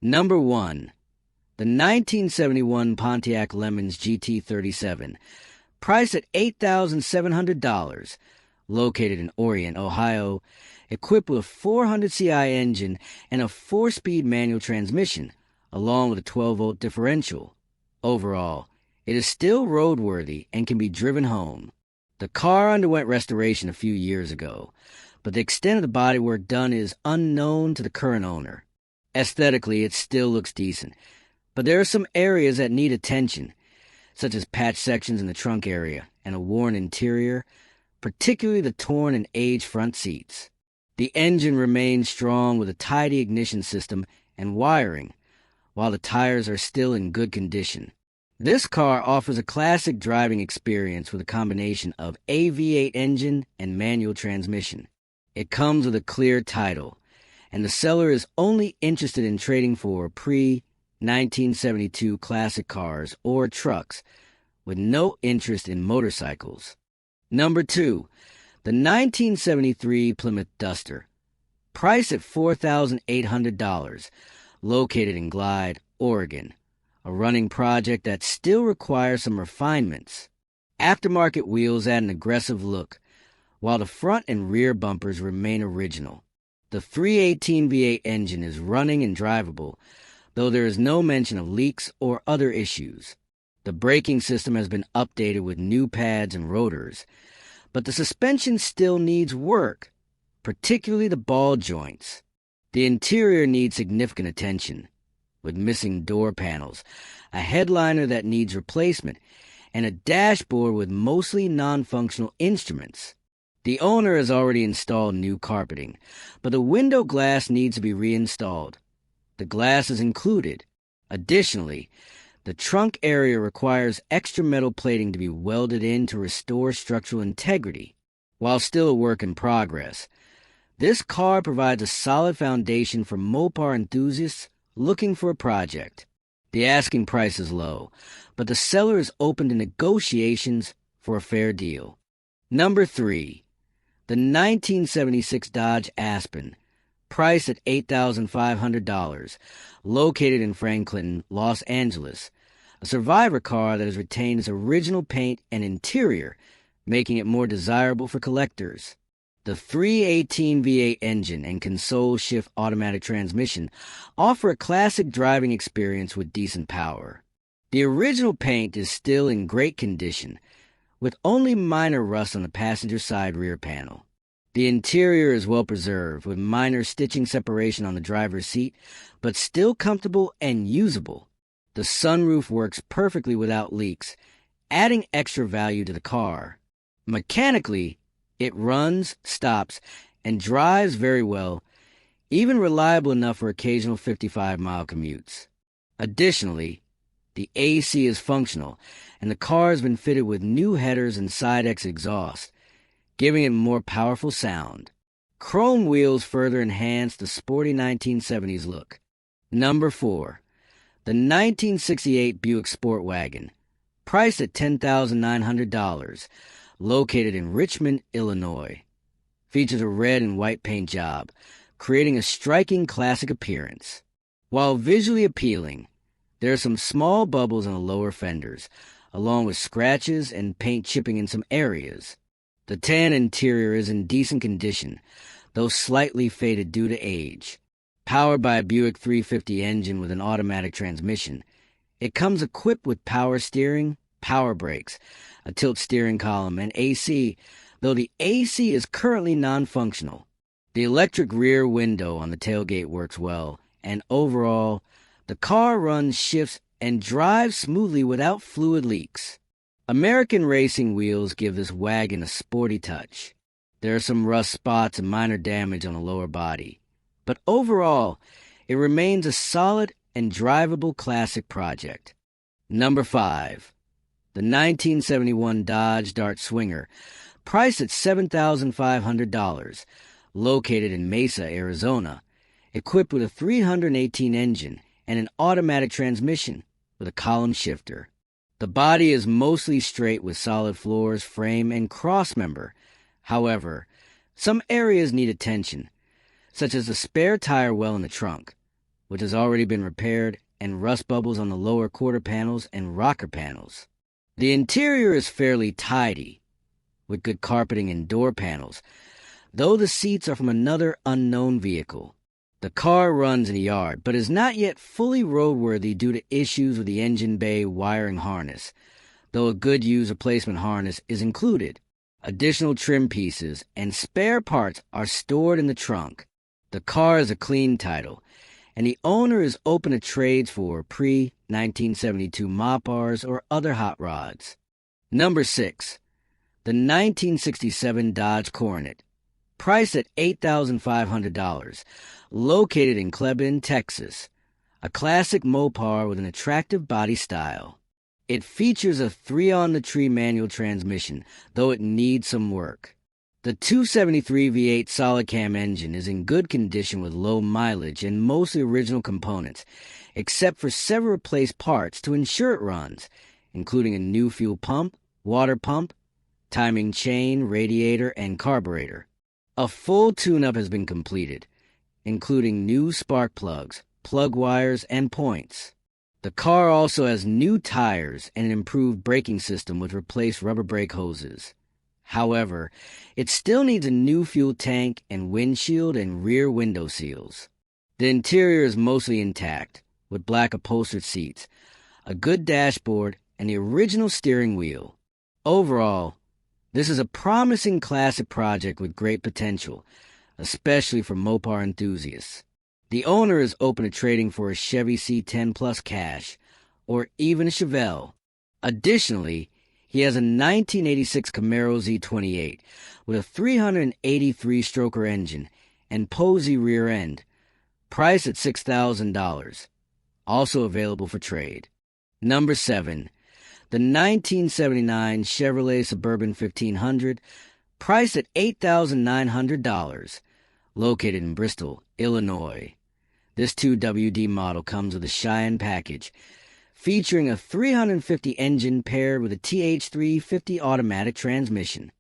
Number 1. The 1971 Pontiac Lemons GT37, priced at $8,700, located in Orient, Ohio, equipped with a 400 CI engine and a 4-speed manual transmission, along with a 12-volt differential. Overall, it is still roadworthy and can be driven home. The car underwent restoration a few years ago, but the extent of the bodywork done is unknown to the current owner. Aesthetically, it still looks decent, but there are some areas that need attention, such as patch sections in the trunk area and a worn interior, particularly the torn and aged front seats. The engine remains strong with a tidy ignition system and wiring, while the tires are still in good condition. This car offers a classic driving experience with a combination of a V8 engine and manual transmission. It comes with a clear title, and the seller is only interested in trading for pre-1972 classic cars or trucks, with no interest in motorcycles. Number 2. The 1973 Plymouth Duster, priced at $4,800, located in Glide, Oregon, a running project that still requires some refinements. Aftermarket wheels add an aggressive look, while the front and rear bumpers remain original. The 318 V8 engine is running and drivable, though there is no mention of leaks or other issues. The braking system has been updated with new pads and rotors, but the suspension still needs work, particularly the ball joints. The interior needs significant attention, with missing door panels, a headliner that needs replacement, and a dashboard with mostly non-functional instruments. The owner has already installed new carpeting, but the window glass needs to be reinstalled. The glass is included. Additionally, the trunk area requires extra metal plating to be welded in to restore structural integrity. While still a work in progress, this car provides a solid foundation for Mopar enthusiasts looking for a project. The asking price is low, but the seller is open to negotiations for a fair deal. Number 3. The 1976 Dodge Aspen, priced at $8,500, located in Franklin, Los Angeles, a survivor car that has retained its original paint and interior, making it more desirable for collectors. The 318 V8 engine and console shift automatic transmission offer a classic driving experience with decent power. The original paint is still in great condition, with only minor rust on the passenger side rear panel. The interior is well preserved, with minor stitching separation on the driver's seat, but still comfortable and usable. The sunroof works perfectly without leaks, adding extra value to the car. Mechanically, it runs, stops, and drives very well, even reliable enough for occasional 55-mile commutes. Additionally, the AC is functional, and the car has been fitted with new headers and side-X exhaust, giving it a more powerful sound. Chrome wheels further enhance the sporty 1970s look. Number 4. The 1968 Buick Sport Wagon, priced at $10,900, located in Richmond, Illinois. Features a red and white paint job, creating a striking classic appearance. While visually appealing, there are some small bubbles on the lower fenders, along with scratches and paint chipping in some areas. The tan interior is in decent condition, though slightly faded due to age. Powered by a Buick 350 engine with an automatic transmission, it comes equipped with power steering, power brakes, a tilt steering column, and AC, though the AC is currently non-functional. The electric rear window on the tailgate works well, and overall, the car runs, shifts, and drives smoothly without fluid leaks. American racing wheels give this wagon a sporty touch. There are some rust spots and minor damage on the lower body, but overall, it remains a solid and drivable classic project. Number 5. The 1971 Dodge Dart Swinger, priced at $7,500, located in Mesa, Arizona, equipped with a 318 engine and an automatic transmission with a column shifter. The body is mostly straight with solid floors, frame, and crossmember. However, some areas need attention, such as the spare tire well in the trunk. which has already been repaired, and rust bubbles on the lower quarter panels and rocker panels. The interior is fairly tidy, with good carpeting and door panels, though the seats are from another unknown vehicle. The car runs in a yard, but is not yet fully roadworthy due to issues with the engine bay wiring harness, though a good used replacement harness is included. Additional trim pieces and spare parts are stored in the trunk. The car is a clean title, and the owner is open to trades for pre-1972 Mopars or other hot rods. Number 6. The 1967 Dodge Coronet, priced at $8,500, located in Cleburne, Texas. A classic Mopar with an attractive body style. It features a 3-on-the-tree manual transmission, though it needs some work. The 273 V8 solid cam engine is in good condition with low mileage and mostly original components, except for several replaced parts to ensure it runs, including a new fuel pump, water pump, timing chain, radiator, and carburetor. A full tune-up has been completed, including new spark plugs, plug wires, and points. The car also has new tires and an improved braking system with replaced rubber brake hoses. However, it still needs a new fuel tank and windshield and rear window seals. The interior is mostly intact, with black upholstered seats, a good dashboard, and the original steering wheel. Overall, this is a promising classic project with great potential, especially for Mopar enthusiasts. The owner is open to trading for a Chevy C10 Plus cash, or even a Chevelle. Additionally, he has a 1986 Camaro Z28 with a 383-stroker engine and Posey rear end, priced at $6,000, also available for trade. Number 7. The 1979 Chevrolet Suburban 1500, priced at $8,900, located in Bristol, Illinois. This 2WD model comes with a Cheyenne package, featuring a 350 engine paired with a TH350 automatic transmission.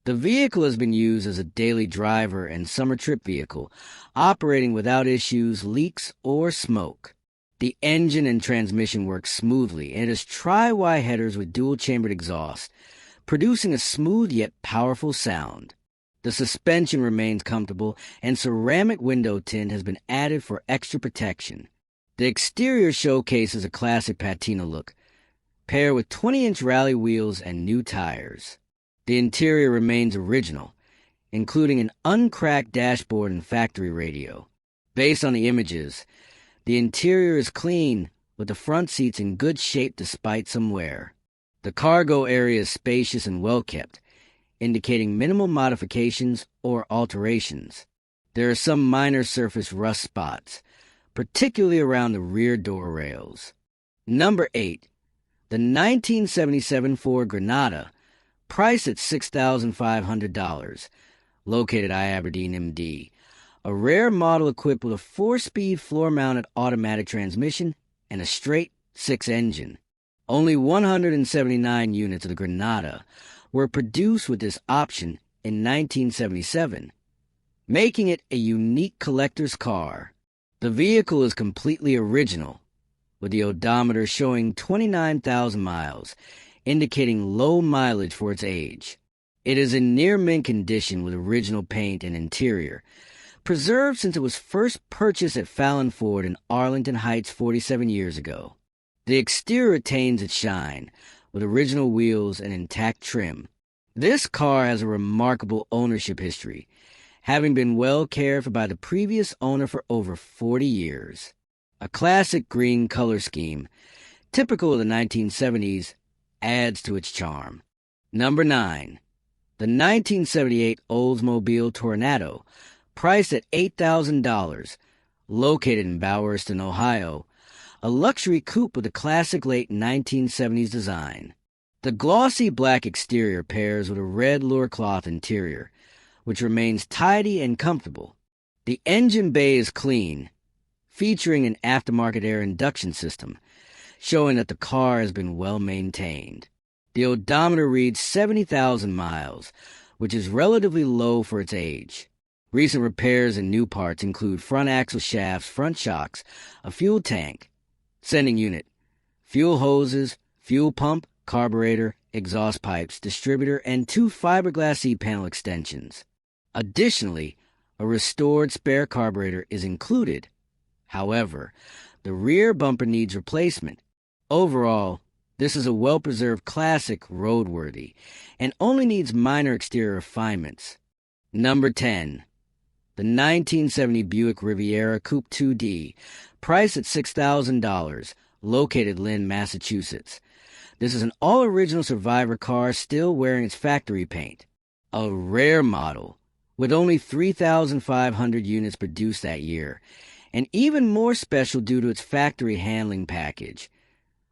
The vehicle has been used as a daily driver and summer trip vehicle, operating without issues, leaks, or smoke. The engine and transmission work smoothly, and it has tri-Y headers with dual-chambered exhaust, producing a smooth yet powerful sound. The suspension remains comfortable, and ceramic window tint has been added for extra protection. The exterior showcases a classic patina look, paired with 20-inch rally wheels and new tires. The interior remains original, including an uncracked dashboard and factory radio. Based on the images, the interior is clean, with the front seats in good shape despite some wear. The cargo area is spacious and well-kept, indicating minimal modifications or alterations. There are some minor surface rust spots, particularly around the rear door rails. Number 8. The 1977 Ford Granada, priced at $6,500, located at Aberdeen, MD. A rare model equipped with a 4-speed floor-mounted automatic transmission and a straight 6 engine. Only 179 units of the Granada were produced with this option in 1977, making it a unique collector's car. The vehicle is completely original, with the odometer showing 29,000 miles, indicating low mileage for its age. It is in near-mint condition with original paint and interior, preserved since it was first purchased at Fallon Ford in Arlington Heights 47 years ago. The exterior retains its shine, with original wheels and intact trim. This car has a remarkable ownership history, having been well cared for by the previous owner for over 40 years. A classic green color scheme, typical of the 1970s, adds to its charm. Number 9. The 1978 Oldsmobile Tornado, priced at $8,000, located in Bowerston, Ohio, a luxury coupe with a classic late 1970s design. The glossy black exterior pairs with a red loincloth interior, which remains tidy and comfortable. The engine bay is clean, featuring an aftermarket air induction system, showing that the car has been well maintained. The odometer reads 70,000 miles, which is relatively low for its age. Recent repairs and new parts include front axle shafts, front shocks, a fuel tank, sending unit, fuel hoses, fuel pump, carburetor, exhaust pipes, distributor, and 2 fiberglass E-panel extensions. Additionally, a restored spare carburetor is included. However, the rear bumper needs replacement. Overall, this is a well-preserved classic roadworthy and only needs minor exterior refinements. Number 10. The 1970 Buick Riviera Coupe 2D, priced at $6,000, located Lynn, Massachusetts. This is an all-original Survivor car still wearing its factory paint. A rare model, with only 3,500 units produced that year, and even more special due to its factory handling package,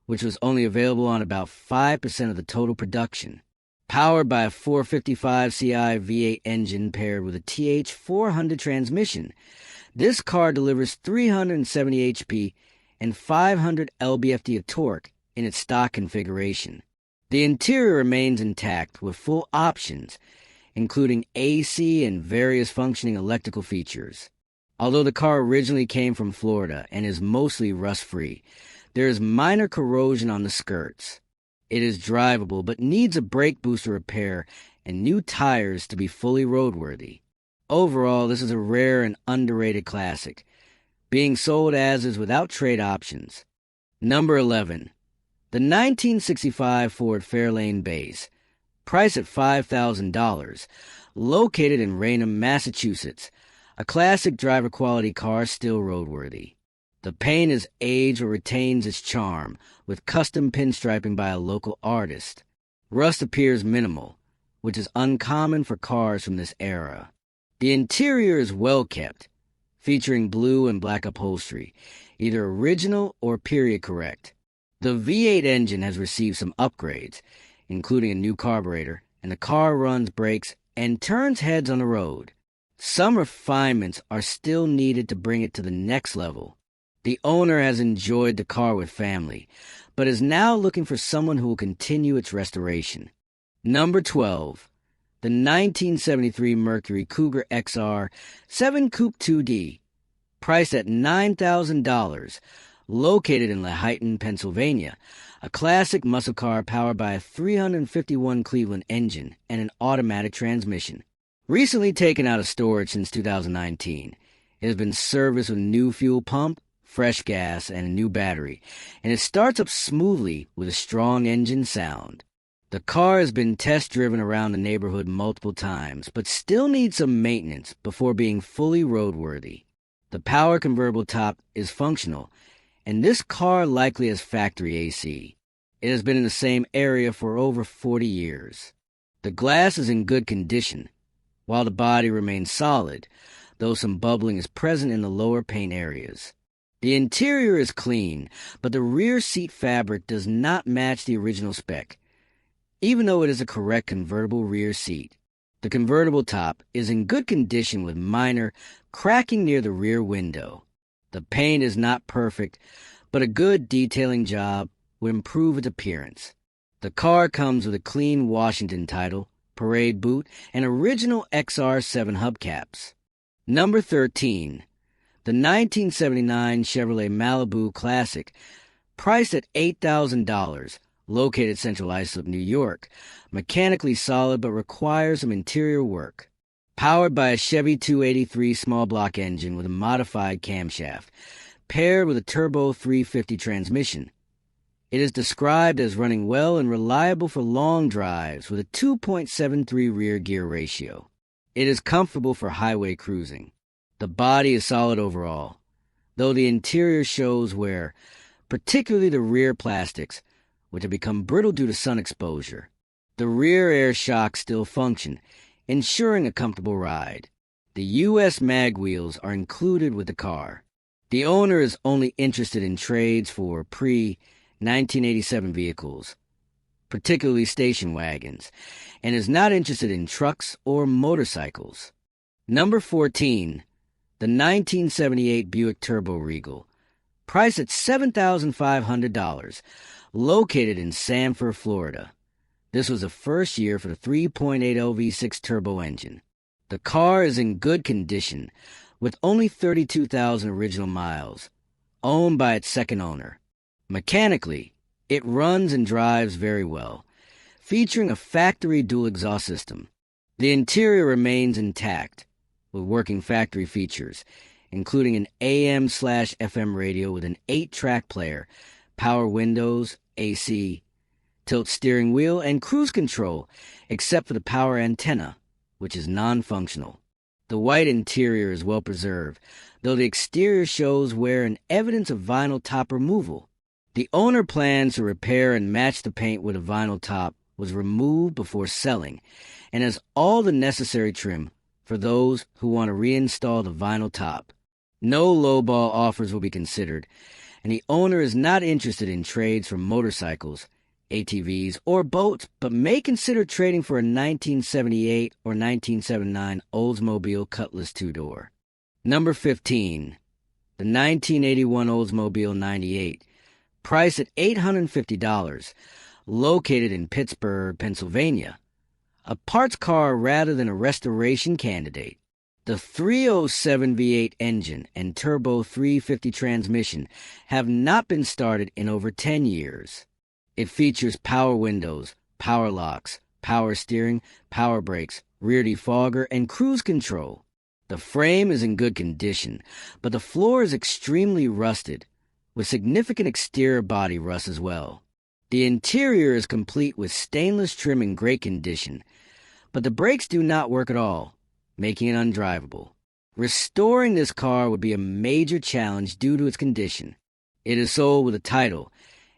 which was only available on about 5% of the total production. Powered by a 455 Ci V8 engine paired with a TH400 transmission, this car delivers 370 HP and 500 lb-ft of torque in its stock configuration. The interior remains intact with full options, including AC and various functioning electrical features. Although the car originally came from Florida and is mostly rust-free, there is minor corrosion on the skirts. It is drivable but needs a brake booster repair and new tires to be fully roadworthy. Overall, this is a rare and underrated classic, being sold as is without trade options. Number 11. The 1965 Ford Fairlane Base, priced at $5,000, located in Raynham, Massachusetts, a classic driver-quality car still roadworthy. The paint is aged but retains its charm, with custom pinstriping by a local artist. Rust appears minimal, which is uncommon for cars from this era. The interior is well kept, featuring blue and black upholstery, either original or period correct. The V8 engine has received some upgrades, including a new carburetor, and the car runs brakes and turns heads on the road. Some refinements are still needed to bring it to the next level. The owner has enjoyed the car with family, but is now looking for someone who will continue its restoration. Number 12. The 1973 Mercury Cougar XR 7 Coupe 2D, priced at $9,000, located in Lehighton, Pennsylvania, a classic muscle car powered by a 351 Cleveland engine and an automatic transmission. Recently taken out of storage since 2019, it has been serviced with a new fuel pump, fresh gas, and a new battery, and it starts up smoothly with a strong engine sound. The car has been test-driven around the neighborhood multiple times, but still needs some maintenance before being fully roadworthy. The power convertible top is functional, and this car likely has factory AC. It has been in the same area for over 40 years. The glass is in good condition, while the body remains solid, though some bubbling is present in the lower paint areas. The interior is clean, but the rear seat fabric does not match the original spec, even though it is a correct convertible rear seat. The convertible top is in good condition with minor cracking near the rear window. The paint is not perfect, but a good detailing job would improve its appearance. The car comes with a clean Washington title, parade boot, and original XR7 hubcaps. Number 13. The 1979 Chevrolet Malibu Classic, priced at $8,000, located Central Islip, New York, mechanically solid but requires some interior work. Powered by a Chevy 283 small block engine with a modified camshaft, paired with a turbo 350 transmission. It is described as running well and reliable for long drives with a 2.73 rear gear ratio. It is comfortable for highway cruising. The body is solid overall, though the interior shows wear, particularly the rear plastics, which have become brittle due to sun exposure. The rear air shocks still function, ensuring a comfortable ride. The U.S. mag wheels are included with the car. The owner is only interested in trades for pre-1987 vehicles, particularly station wagons, and is not interested in trucks or motorcycles. Number 14. The 1978 Buick Turbo Regal, priced at $7,500, located in Sanford, Florida. This was the first year for the 3.80 V6 turbo engine. The car is in good condition, with only 32,000 original miles, owned by its second owner. Mechanically, it runs and drives very well, featuring a factory dual exhaust system. The interior remains intact, with working factory features, including an AM/FM radio with an 8-track player, power windows, AC, tilt steering wheel, and cruise control, except for the power antenna, which is non-functional. The white interior is well preserved, though the exterior shows wear and evidence of vinyl top removal. The owner plans to repair and match the paint with a vinyl top was removed before selling, and has all the necessary trim for those who want to reinstall the vinyl top. No lowball offers will be considered, and the owner is not interested in trades for motorcycles, ATVs, or boats, but may consider trading for a 1978 or 1979 Oldsmobile Cutlass two-door. Number 15. The 1981 Oldsmobile 98, priced at $850, located in Pittsburgh, Pennsylvania. A parts car rather than a restoration candidate. The 307 V8 engine and turbo 350 transmission have not been started in over 10 years. It features power windows, power locks, power steering, power brakes, rear defogger, and cruise control. The frame is in good condition, but the floor is extremely rusted, with significant exterior body rust as well. The interior is complete with stainless trim in great condition, but the brakes do not work at all, making it undrivable. Restoring this car would be a major challenge due to its condition. It is sold with a title,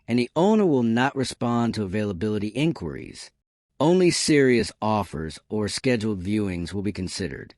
and the owner will not respond to availability inquiries. Only serious offers or scheduled viewings will be considered.